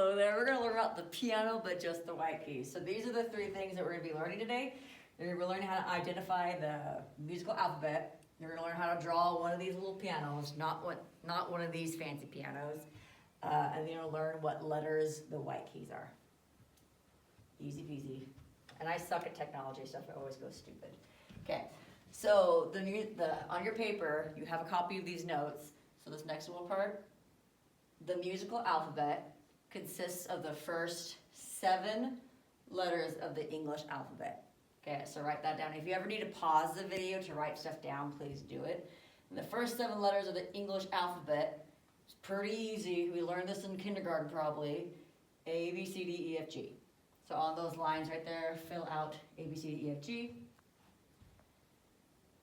Hello there. We're going to learn about the piano, but just the white keys. So these are the three things that we're going to be learning today. We're going to be learning how to identify the musical alphabet. You're going to learn how to draw one of these little pianos, not one of these fancy pianos. And then you'll learn what letters the white keys are. Easy peasy. And I suck at technology stuff. I always go stupid. Okay. So on your paper, you have a copy of these notes. So this next little part, the musical alphabet consists of the first 7 letters of the English alphabet. Okay, so write that down. If you ever need to pause the video to write stuff down, please do it. And the first 7 letters of the English alphabet, it's pretty easy. We learned this in kindergarten probably. A, B, C, D, E, F, G. So on those lines right there, fill out A, B, C, D, E, F, G.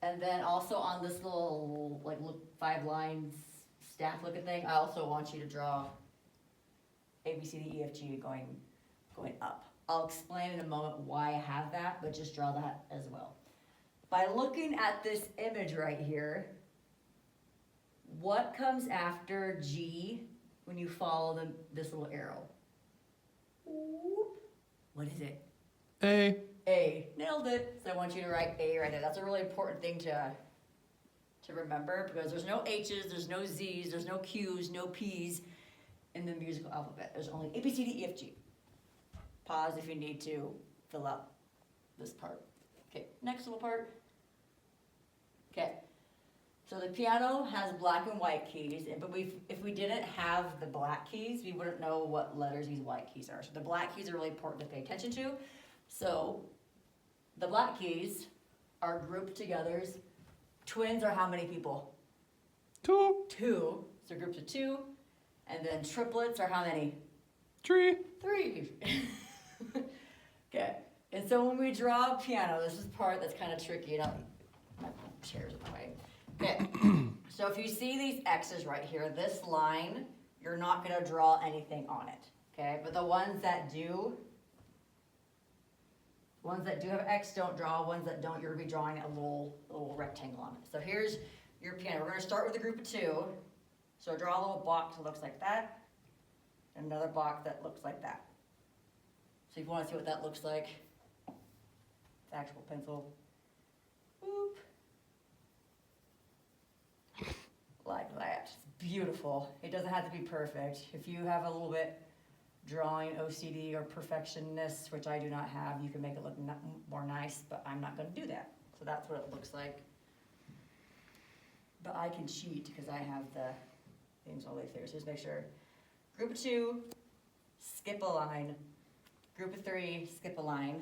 And then also on this little, 5 lines staff looking thing, I also want you to draw A, B, C, D, E, F, G going up. I'll explain in a moment why I have that, but just draw that as well. By looking at this image right here, what comes after G when you follow this little arrow? What is it? A. A. Nailed it. So I want you to write A right there. That's a really important thing to remember because there's no H's, there's no Z's, there's no Q's, no P's in the musical alphabet. There's only A, B, C, D, E, F, G. Pause if you need to fill out this part. Okay, next little part. Okay, so the piano has black and white keys, but if we didn't have the black keys, we wouldn't know what letters these white keys are. So the black keys are really important to pay attention to. So the black keys are grouped together. Twins are how many people? 2. 2. So groups of 2. And then triplets are how many? 3. 3. Okay. And so when we draw a piano, this is the part that's kind of tricky. My chair's in the way. Okay. So if you see these X's right here, this line, you're not going to draw anything on it. Okay. But the ones that do have X, don't draw. Ones that don't, you're going to be drawing a little rectangle on it. So here's your piano. We're going to start with a group of 2. So draw a little box that looks like that, and another box that looks like that. So if you want to see what that looks like, it's actual pencil. Boop. Like that. It's beautiful. It doesn't have to be perfect. If you have a little bit drawing OCD or perfectionist, which I do not have, you can make it look more nice, but I'm not going to do that. So that's what it looks like. But I can cheat because I have the things all the way through. So just make sure. Group of 2, skip a line. Group of 3, skip a line.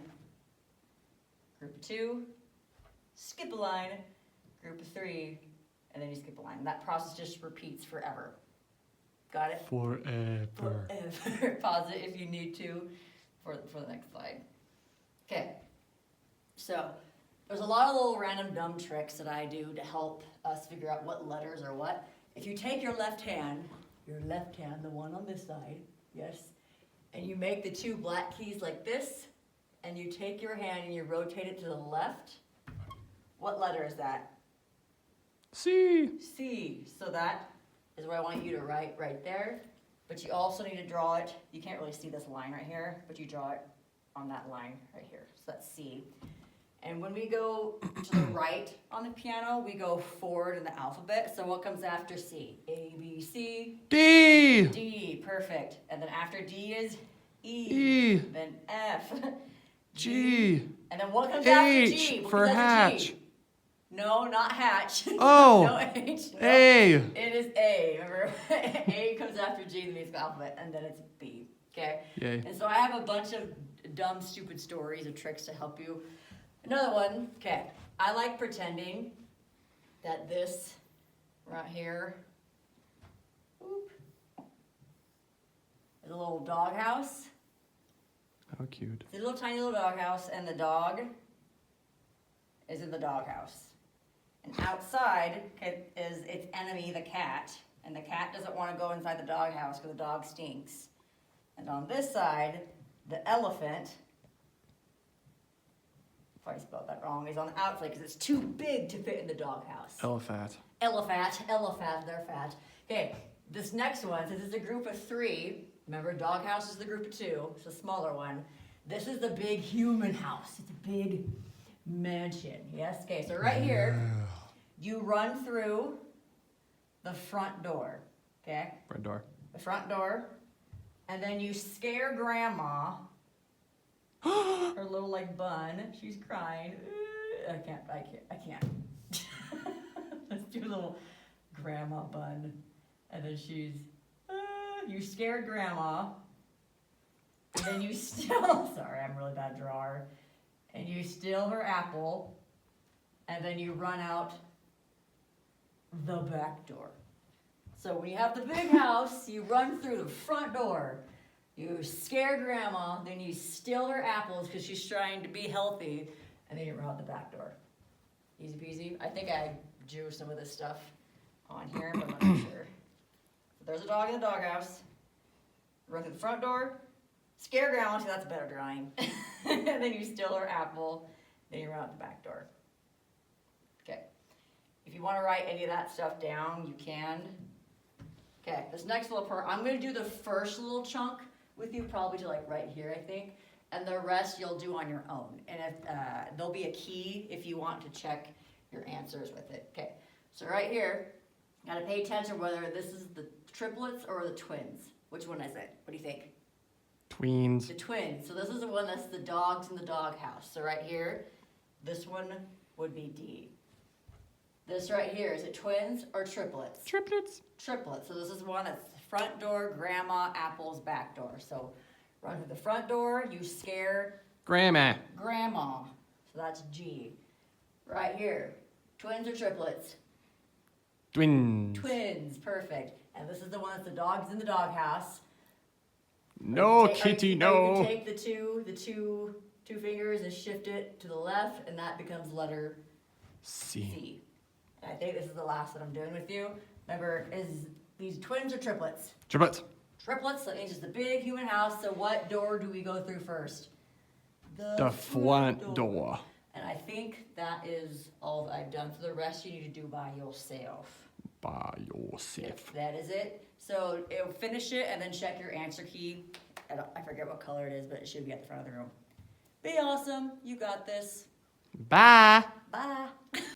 Group of 2, skip a line. Group of 3, and then you skip a line. And that process just repeats forever. Got it? Forever. Forever. Pause it if you need to for the next slide. Okay. So there's a lot of little random dumb tricks that I do to help us figure out what letters are what. If you take your left hand, the one on this side, yes, and you make the 2 black keys like this, and you take your hand and you rotate it to the left, what letter is that? C. C. So that is where I want you to write right there. But you also need to draw it. You can't really see this line right here, but you draw it on that line right here. So that's C. And when we go to the right on the piano, we go forward in the alphabet. So what comes after C? A, B, C. D. D. Perfect. And then after D is E. E. Then F. G. And then what comes after H G? What for comes after G? hatch. No, not hatch. Oh. No H. No. A. It is A. Remember, A comes after G in the musical alphabet, and then it's B. Okay? Yay. And so I have a bunch of dumb, stupid stories or tricks to help you. Another one, okay. I like pretending that this right here is a little doghouse. How cute. It's a little tiny little doghouse, and the dog is in the doghouse. And outside is its enemy, the cat. And the cat doesn't want to go inside the doghouse because the dog stinks. And on this side, the elephant, if I spelled that wrong, is on the outside because it's too big to fit in the doghouse. Elephant. Elephant, they're fat. Okay, this next one, since it's a group of 3, Remember, doghouse is the group of two. It's a smaller one. This is the big human house. It's a big mansion. Yes? Okay, so right here, you run through the front door. Okay? Red door. The front door. And then you scare grandma. Her little like bun. She's crying. I can't. Let's do a little grandma bun. And then she's, you scared grandma. And then you steal, sorry, I'm a really bad drawer. And you steal her apple. And then you run out the back door. So when you have the big house, you run through the front door. You scare grandma, then you steal her apples because she's trying to be healthy, and then you run out the back door. Easy peasy. I think I drew some of this stuff on here, but I'm not sure. So there's a dog in the doghouse. Run through the front door, scare grandma, so that's a better drawing. And then you steal her apple, then you run out the back door. Okay. If you want to write any of that stuff down, you can. Okay, this next little part, I'm going to do the first little chunk with you, probably to like right here, I think. And the rest you'll do on your own. And if, there'll be a key if you want to check your answers with it. Okay, so right here, you got to pay attention whether this is the triplets or the twins. Which one is it? What do you think? Tweens. The twins. So this is the one that's the dogs in the doghouse. So right here, this one would be D. This right here, is it twins or triplets? Triplets. Triplets. So this is one that's front door, grandma, apples, back door. So run through the front door, you scare Grandma. grandma. So that's G. Right here, twins or triplets? Twins. Twins, perfect. And this is the one that's the dogs in the doghouse. No, Take- kitty, you no. can take the two fingers and shift it to the left, and that becomes letter C. C. And I think this is the last that I'm doing with you. Remember, is these twins or triplets? Triplets. Triplets, that means it's the big human house. So what door do we go through first? The front door. And I think that is all that I've done. For the rest, you need to do by yourself. By yourself. That is it. So finish it and then check your answer key. I forget what color it is, but it should be at the front of the room. Be awesome. You got this. Bye. Bye.